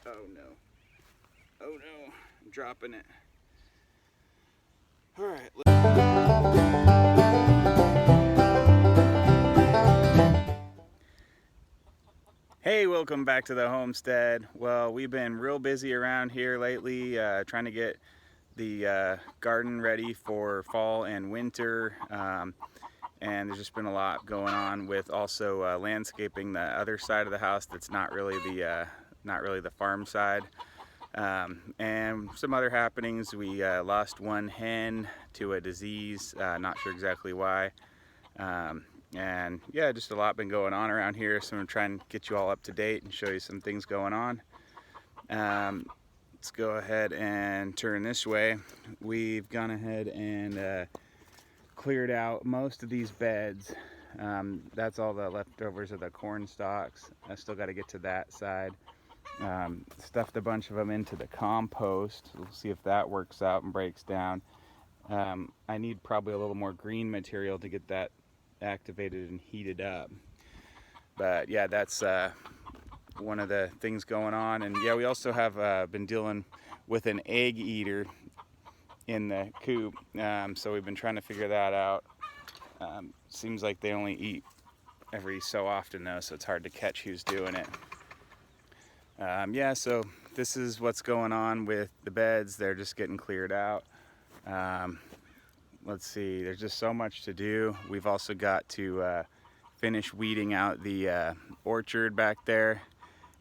Oh no. Oh no, I'm dropping it. All right. Hey, welcome back to the homestead. Well, we've been real busy around here lately, trying to get the garden ready for fall and winter. And there's just been a lot going on with also landscaping the other side of the house that's not really the farm side. And some other happenings. We lost one hen to a disease, not sure exactly why. And yeah, just a lot been going on around here, so I'm gonna try and get you all up to date and show you some things going on. Let's go ahead and turn this way. We've gone ahead and cleared out most of these beds. That's all the leftovers of the corn stalks. I still got to get to that side. Stuffed a bunch of them into the compost. We'll see if that works out and breaks down. I need probably a little more green material to get that activated and heated up. But yeah, that's one of the things going on. And yeah, we also have been dealing with an egg eater in the coop, so we've been trying to figure that out. Seems like they only eat every so often though, so it's hard to catch who's doing it. Yeah, so this is what's going on with the beds. They're just getting cleared out. Let's see, there's just so much to do. We've also got to finish weeding out the orchard back there,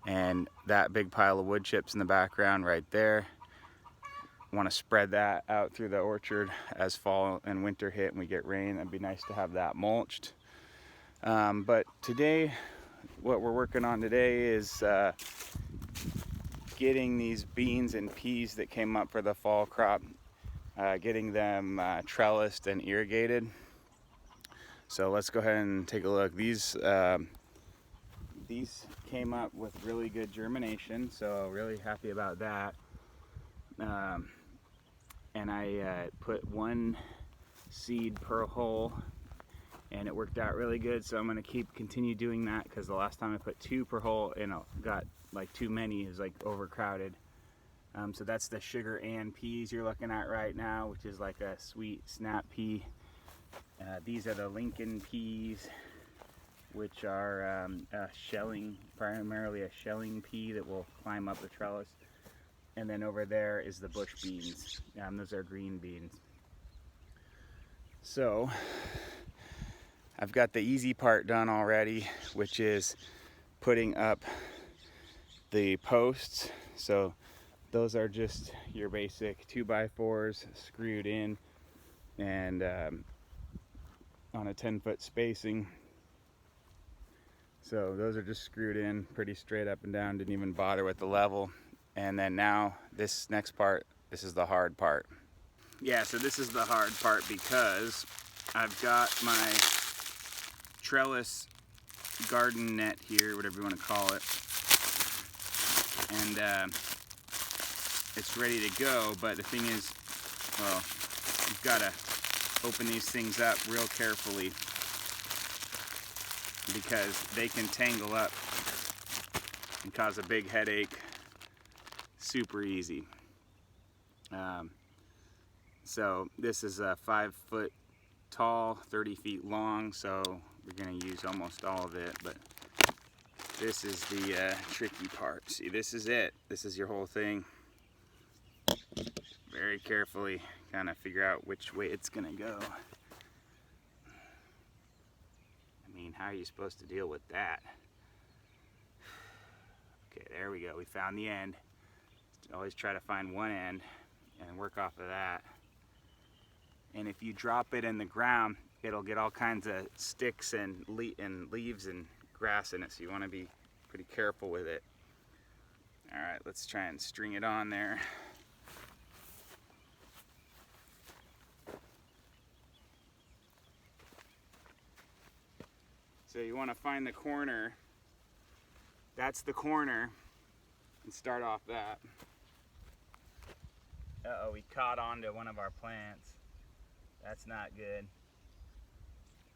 and that big pile of wood chips in the background right there. Want to spread that out through the orchard as fall and winter hit and we get rain. It'd be nice to have that mulched. But today, what we're working on today is getting these beans and peas that came up for the fall crop, getting them trellised and irrigated. So let's go ahead and take a look. These came up with really good germination, so really happy about that. And I put one seed per hole, and it worked out really good, so I'm going to continue doing that, because the last time I put 2 per hole and it got like too many. It was like overcrowded. So that's the sugar and peas you're looking at right now, which is like a sweet snap pea. These are the Lincoln peas, which are primarily a shelling pea that will climb up the trellis. And then over there is the bush beans. Those are green beans. So I've got the easy part done already, which is putting up the posts. So those are just your basic 2x4s screwed in and on a 10-foot spacing. So those are just screwed in pretty straight up and down, didn't even bother with the level. And then now this next part, this is the hard part. Yeah, so this is the hard part because I've got my trellis garden net here, whatever you want to call it. And it's ready to go, but the thing is, well, you've got to open these things up real carefully because they can tangle up and cause a big headache super easy. So this is a 5 foot tall, 30 feet long, so we're going to use almost all of it, but this is the tricky part. See, this is it. This is your whole thing. Very carefully kind of figure out which way it's going to go. I mean, how are you supposed to deal with that? Okay, there we go. We found the end. Always try to find one end and work off of that. And if you drop it in the ground, it'll get all kinds of sticks and leaves and grass in it, so you want to be pretty careful with it. Alright, let's try and string it on there. So you want to find the corner. That's the corner, and start off that. Uh-oh, we caught onto one of our plants. That's not good.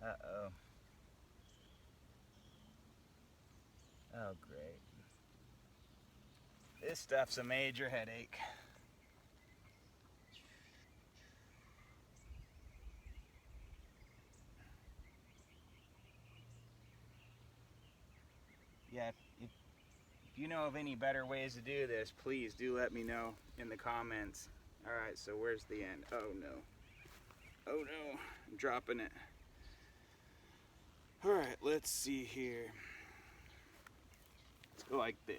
Uh-oh. Oh, great. This stuff's a major headache. Yeah, if you know of any better ways to do this, please do let me know in the comments. Alright, so where's the end? Oh no. Oh no, I'm dropping it. Alright, let's see here. Let's go like this.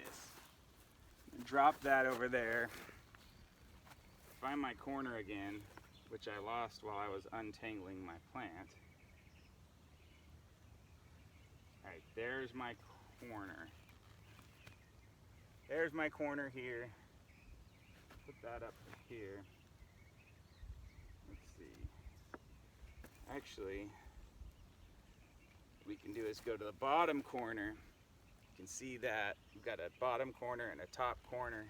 Drop that over there. Find my corner again, which I lost while I was untangling my plant. Alright, there's my corner. There's my corner here. Put that up here. Let's see. Actually, what we can do is go to the bottom corner. You can see that we've got a bottom corner and a top corner.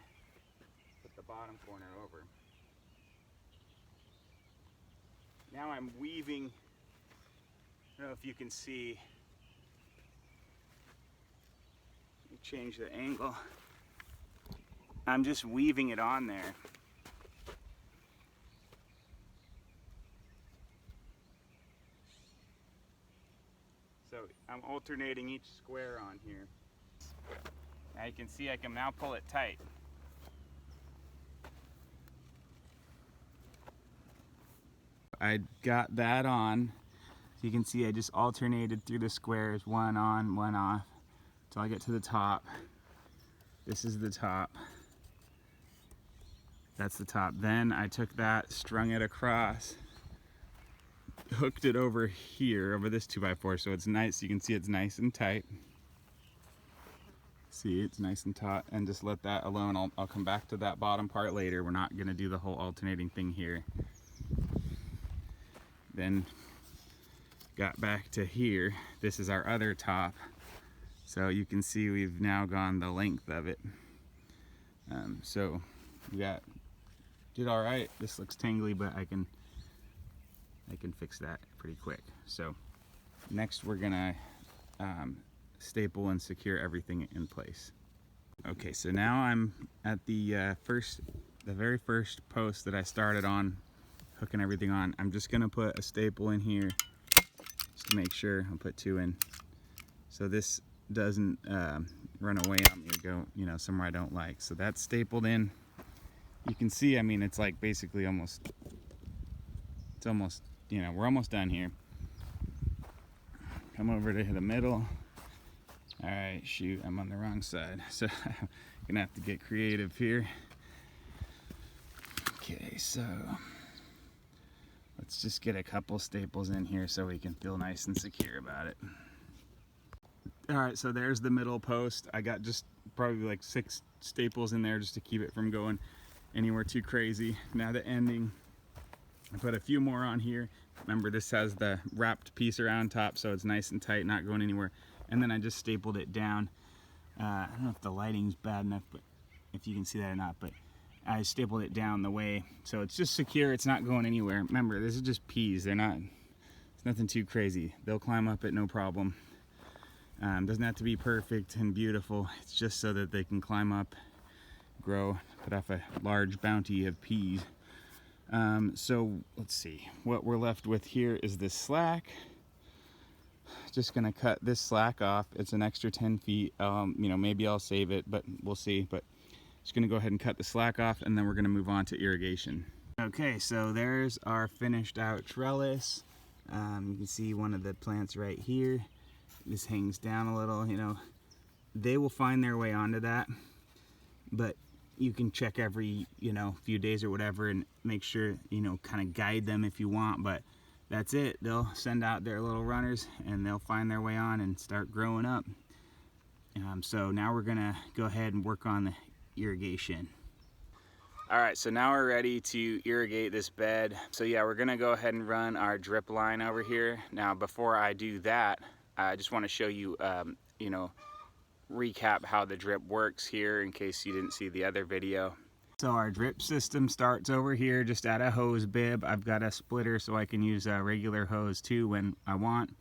Put the bottom corner over. Now I'm weaving. I don't know if you can see. Let me change the angle. I'm just weaving it on there. So I'm alternating each square on here. Now you can see I can now pull it tight. I got that on. So you can see I just alternated through the squares, one on, one off, until I get to the top. This is the top. That's the top. Then I took that, strung it across, hooked it over here, over this 2x4, so it's nice. You can see it's nice and tight. See, it's nice and taut, and just let that alone. I'll come back to that bottom part later. We're not gonna do the whole alternating thing here. Then got back to here. This is our other top. So you can see we've now gone the length of it. So we did all right. This looks tangly, but I can fix that pretty quick. So next we're gonna staple and secure everything in place. Okay, so now I'm at the very first post that I started on, hooking everything on. I'm just gonna put a staple in here just to make sure. I'll put 2 in, so this doesn't run away on me or go, somewhere I don't like. So that's stapled in. You can see, I mean, it's like basically we're almost done here. Come over to the middle. All right, shoot, I'm on the wrong side. So I'm gonna have to get creative here. Okay, so let's just get a couple staples in here so we can feel nice and secure about it. All right, so there's the middle post. I got just probably like 6 staples in there just to keep it from going anywhere too crazy. Now the ending, I put a few more on here. Remember, this has the wrapped piece around top, so it's nice and tight, not going anywhere. And then I just stapled it down. I don't know if the lighting's bad enough, but if you can see that or not, but I stapled it down the way, so it's just secure, it's not going anywhere. Remember, this is just peas, it's nothing too crazy. They'll climb up it, no problem. Doesn't have to be perfect and beautiful, it's just so that they can climb up, grow, put off a large bounty of peas. So let's see, what we're left with here is this slack. Just gonna cut this slack off. It's an extra 10 feet. Maybe I'll save it, but we'll see. But just gonna go ahead and cut the slack off, and then we're gonna move on to irrigation. Okay, so there's our finished out trellis. You can see one of the plants right here. This hangs down a little, They will find their way onto that, but you can check every, few days or whatever and make sure, kind of guide them if you want, but that's it. They'll send out their little runners and they'll find their way on and start growing up. So now we're gonna go ahead and work on the irrigation. All right, so now we're ready to irrigate this bed. So yeah, we're gonna go ahead and run our drip line over here. Now, before I do that, I just wanna show you, recap how the drip works here in case you didn't see the other video. So our drip system starts over here just at a hose bib. I've got a splitter so I can use a regular hose too when I want.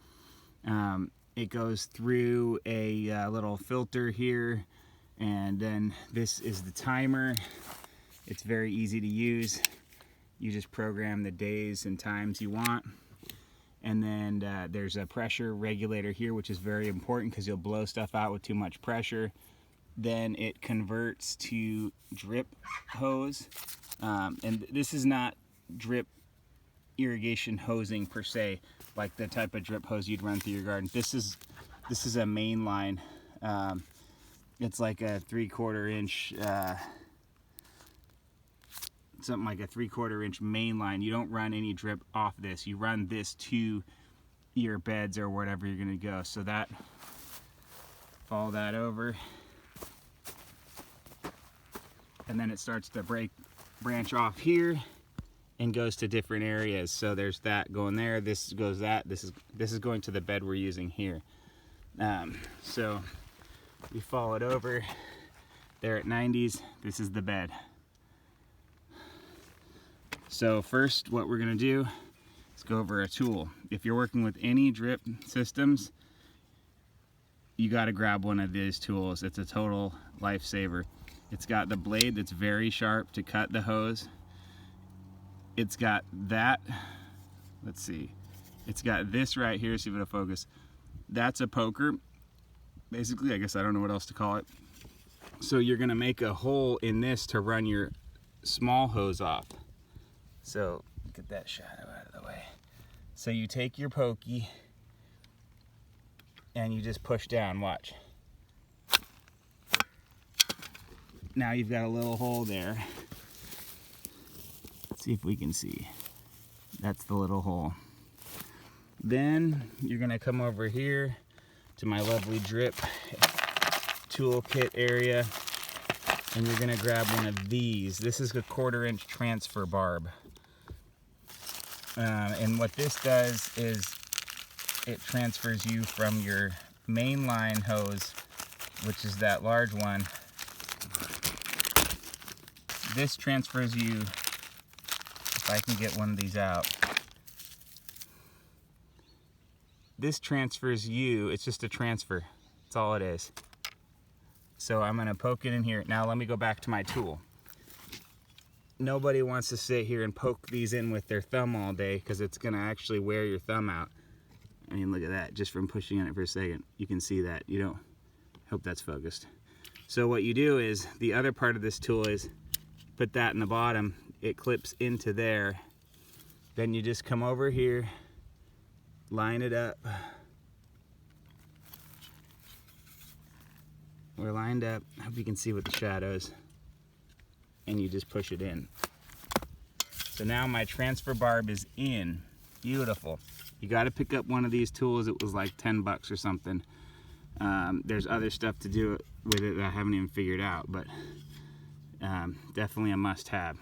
It goes through a little filter here, And then this is the timer. It's very easy to use. You just program the days and times you want. And then there's a pressure regulator here, which is very important because you'll blow stuff out with too much pressure. Then it converts to drip hose. And this is not drip irrigation hosing per se, like the type of drip hose you'd run through your garden. This is a main line. It's like a 3/4 inch, something like a 3/4 inch main line. You don't run any drip off this. You run this to your beds or wherever you're gonna go. So that, follow that over, and then it starts to branch off here and goes to different areas. So there's that going there. This goes that. This is going to the bed we're using here. So you follow it over. There at 90s. This is the bed. So first, what we're gonna do is go over a tool. If you're working with any drip systems, you got to grab one of these tools. It's a total lifesaver. It's got the blade that's very sharp to cut the hose. It's got that, let's see, it's got this right here, see if it'll focus. That's a poker, basically. I guess I don't know what else to call it. So you're gonna make a hole in this to run your small hose off. So get that shadow out of the way. So you take your pokey and you just push down, watch. Now you've got a little hole there. Let's see if we can see. That's the little hole. Then you're gonna come over here to my lovely drip toolkit area, and you're gonna grab one of these. This is a 1/4 inch transfer barb. And what this does is it transfers you from your main line hose, which is that large one. This transfers you, if I can get one of these out. This transfers you, it's just a transfer. That's all it is. So I'm gonna poke it in here. Now let me go back to my tool. Nobody wants to sit here and poke these in with their thumb all day because it's gonna actually wear your thumb out. I mean, look at that, just from pushing on it for a second. You can see that. You don't, hope that's focused. So what you do is, the other part of this tool is, put that in the bottom, it clips into there. Then you just come over here, line it up. We're lined up. I hope you can see with the shadows. And you just push it in. So now my transfer barb is in. Beautiful. You got to pick up one of these tools. It was like 10 bucks or something. There's other stuff to do with it that I haven't even figured out, but definitely a must-have.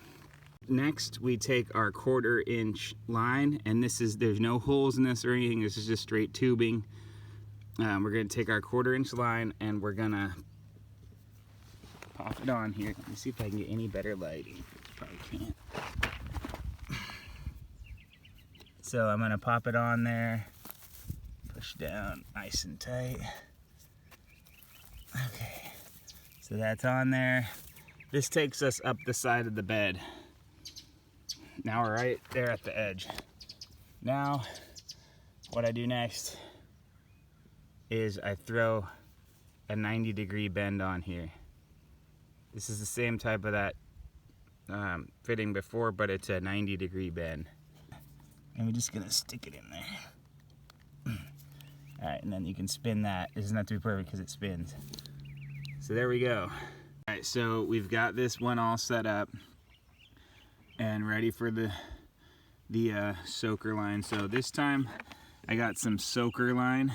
Next, we take our 1/4 inch line, and there's no holes in this or anything. This is just straight tubing. We're going to take our 1/4 inch line and we're going to pop it on here. Let me see if I can get any better lighting. Probably can't. So I'm going to pop it on there, push down nice and tight. Okay, so that's on there. This takes us up the side of the bed. Now we're right there at the edge. Now, what I do next is I throw a 90-degree bend on here. This is the same type of that fitting before, but it's a 90-degree bend. And we're just gonna stick it in there. All right, and then you can spin that. This is not too perfect because it spins. So there we go. All right, so we've got this one all set up and ready for the soaker line. So this time I got some soaker line.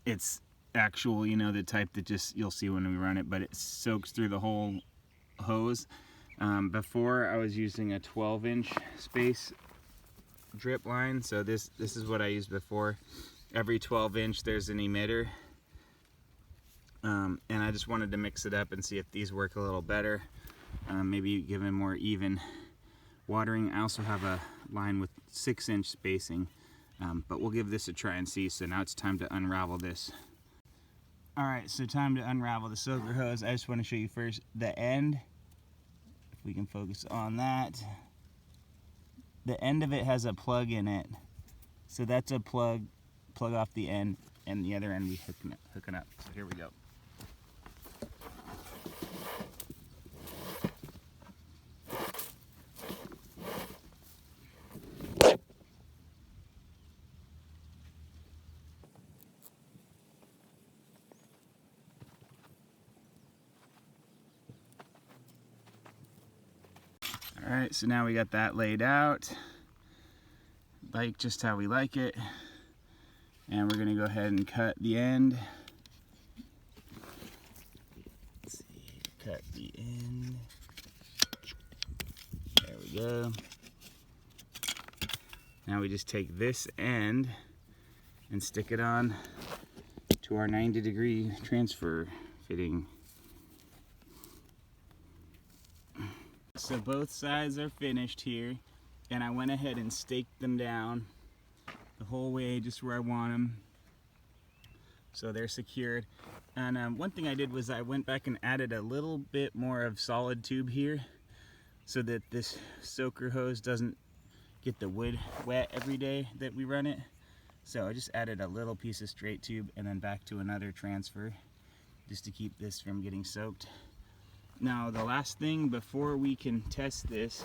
It's actual, you know, the type that just you'll see when we run it, but it soaks through the whole hose. Before I was using a 12-inch space drip line, so this is what I used before. Every 12-inch there's an emitter, and I just wanted to mix it up and see if these work a little better. Maybe give them more even watering. I also have a line with 6-inch spacing, but we'll give this a try and see. So now it's time to unravel this. All right, so time to unravel the soaker hose. I just want to show you first the end. If we can focus on that. The end of it has a plug in it. So that's a plug off the end, and the other end we hooking up. So here we go. All right, so now we got that laid out, like just how we like it. And we're gonna go ahead and cut the end. Let's see, cut the end. There we go. Now we just take this end and stick it on to our 90-degree transfer fitting. So both sides are finished here, and I went ahead and staked them down the whole way just where I want them, so they're secured. And one thing I did was I went back and added a little bit more of solid tube here so that this soaker hose doesn't get the wood wet every day that we run it. So I just added a little piece of straight tube and then back to another transfer just to keep this from getting soaked. Now the last thing before we can test this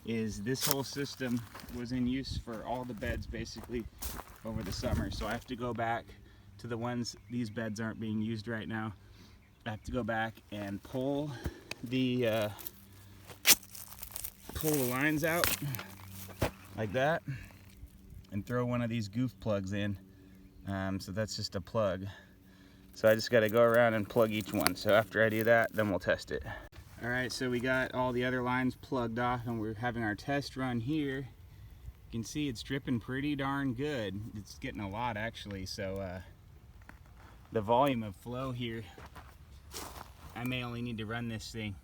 is this whole system was in use for all the beds basically over the summer. So I have to go back to the ones, these beds aren't being used right now. I have to go back and pull the lines out like that and throw one of these goof plugs in. So that's just a plug. So I just got to go around and plug each one. So after I do that, then we'll test it. All right, so we got all the other lines plugged off and we're having our test run here. You can see it's dripping pretty darn good. It's getting a lot actually. So the volume of flow here, I may only need to run this thing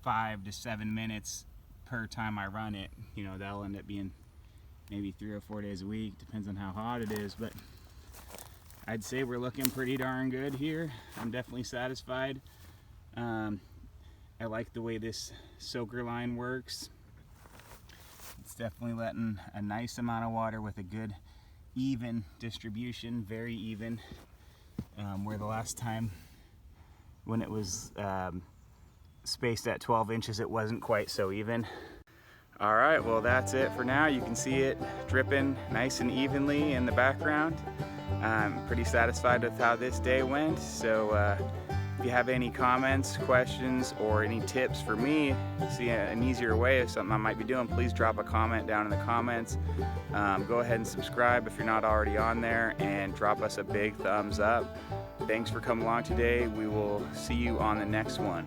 5 to 7 minutes per time I run it. You know, that'll end up being maybe 3 or 4 days a week, depends on how hot it is, but I'd say we're looking pretty darn good here. I'm definitely satisfied. I like the way this soaker line works. It's definitely letting a nice amount of water with a good even distribution, very even. Where the last time when it was spaced at 12 inches, it wasn't quite so even. All right, well that's it for now. You can see it dripping nice and evenly in the background. I'm pretty satisfied with how this day went. So if you have any comments, questions, or any tips for me, see an easier way of something I might be doing, please drop a comment down in the comments. Go ahead and subscribe if you're not already on there, and drop us a big thumbs up. Thanks for coming along today. We will see you on the next one.